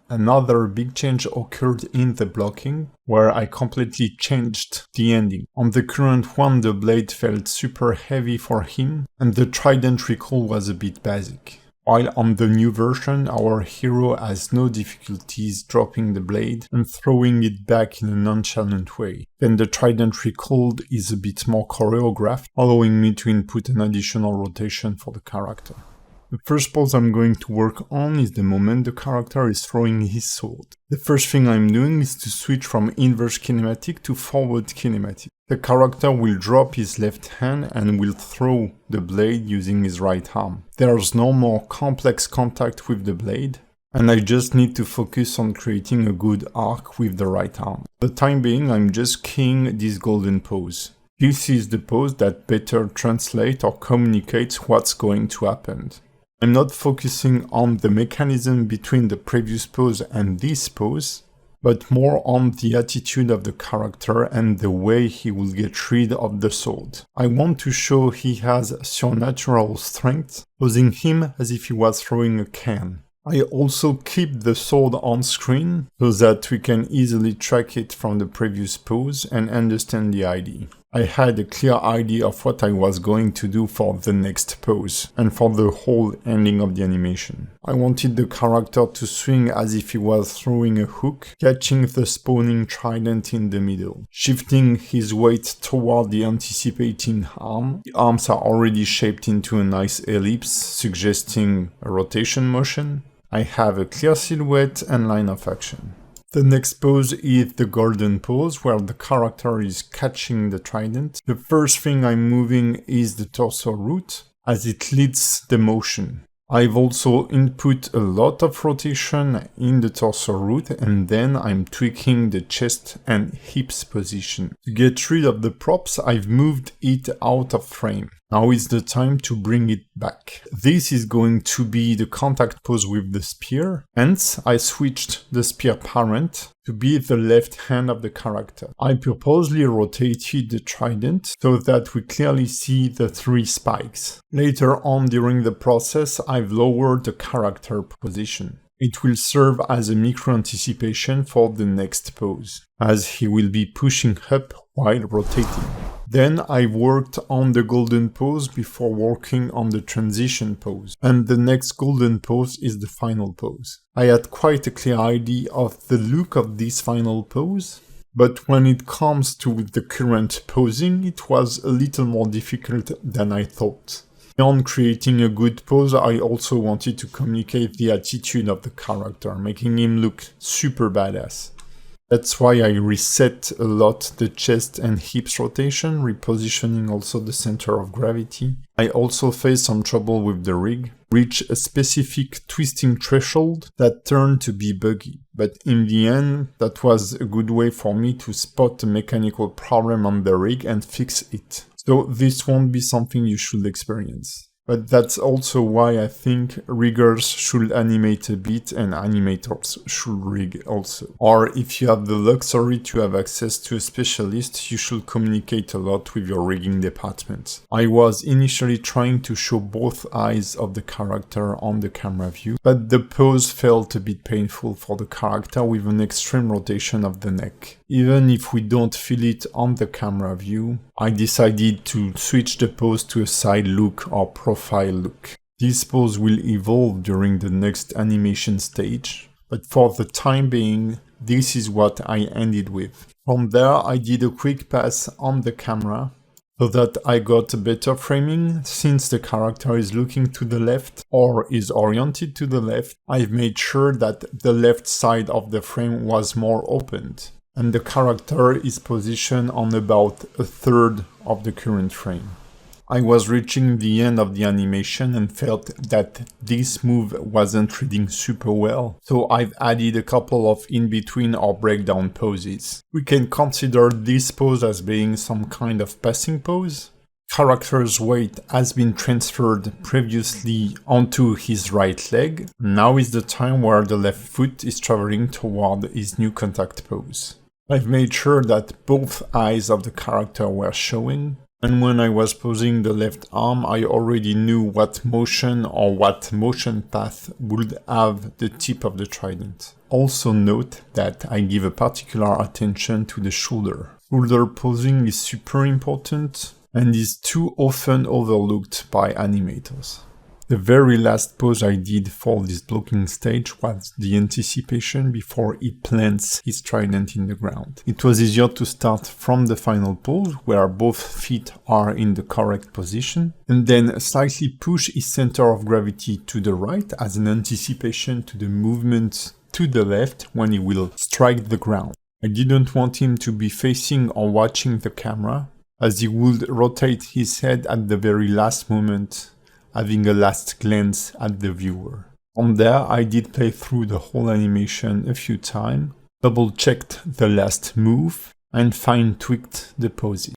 Another big change occurred in the blocking, where I completely changed the ending. On the current one, the blade felt super heavy for him, and the trident recall was a bit basic. While on the new version, our hero has no difficulties dropping the blade and throwing it back in a nonchalant way. Then the trident recalled is a bit more choreographed, allowing me to input an additional rotation for the character. The first pose I'm going to work on is the moment the character is throwing his sword. The first thing I'm doing is to switch from inverse kinematic to forward kinematic. The character will drop his left hand and will throw the blade using his right arm. There's no more complex contact with the blade, and I just need to focus on creating a good arc with the right arm. For the time being, I'm just keying this golden pose. This is the pose that better translates or communicates what's going to happen. I'm not focusing on the mechanism between the previous pose and this pose, but more on the attitude of the character and the way he will get rid of the sword. I want to show he has supernatural strength, posing him as if he was throwing a can. I also keep the sword on screen so that we can easily track it from the previous pose and understand the idea. I had a clear idea of what I was going to do for the next pose and for the whole ending of the animation. I wanted the character to swing as if he was throwing a hook, catching the spawning trident in the middle, shifting his weight toward the anticipating arm. The arms are already shaped into a nice ellipse, suggesting a rotation motion. I have a clear silhouette and line of action. The next pose is the golden pose, where the character is catching the trident. The first thing I'm moving is the torso root, as it leads the motion. I've also input a lot of rotation in the torso root, and then I'm tweaking the chest and hips position. To get rid of the props, I've moved it out of frame. Now is the time to bring it back. This is going to be the contact pose with the spear, hence I switched the spear parent to be the left hand of the character. I purposely rotated the trident so that we clearly see the 3 spikes. Later on during the process, I've lowered the character position. It will serve as a micro-anticipation for the next pose, as he will be pushing up while rotating. Then I worked on the golden pose before working on the transition pose, and the next golden pose is the final pose. I had quite a clear idea of the look of this final pose, but when it comes to the current posing, it was a little more difficult than I thought. Beyond creating a good pose, I also wanted to communicate the attitude of the character, making him look super badass. That's why I reset a lot the chest and hips rotation, repositioning also the center of gravity. I also faced some trouble with the rig, reached a specific twisting threshold that turned to be buggy. But in the end, that was a good way for me to spot a mechanical problem on the rig and fix it. So this won't be something you should experience. But that's also why I think riggers should animate a bit and animators should rig also. Or if you have the luxury to have access to a specialist, you should communicate a lot with your rigging department. I was initially trying to show both eyes of the character on the camera view, but the pose felt a bit painful for the character with an extreme rotation of the neck. Even if we don't feel it on the camera view, I decided to switch the pose to a side look or profile look. This pose will evolve during the next animation stage, but for the time being, this is what I ended with. From there, I did a quick pass on the camera, so that I got better framing. Since the character is looking to the left or is oriented to the left, I've made sure that the left side of the frame was more opened, and the character is positioned on about a third of the current frame. I was reaching the end of the animation and felt that this move wasn't reading super well, so I've added a couple of in-between or breakdown poses. We can consider this pose as being some kind of passing pose. Character's weight has been transferred previously onto his right leg. Now is the time where the left foot is traveling toward his new contact pose. I've made sure that both eyes of the character were showing. And when I was posing the left arm, I already knew what motion or what motion path would have the tip of the trident. Also note that I give a particular attention to the shoulder. Shoulder posing is super important and is too often overlooked by animators. The very last pose I did for this blocking stage was the anticipation before he plants his trident in the ground. It was easier to start from the final pose, where both feet are in the correct position, and then slightly push his center of gravity to the right as an anticipation to the movement to the left when he will strike the ground. I didn't want him to be facing or watching the camera, as he would rotate his head at the very last moment, having a last glance at the viewer. From there, I did play through the whole animation a few times, double-checked the last move, and fine-tweaked the poses.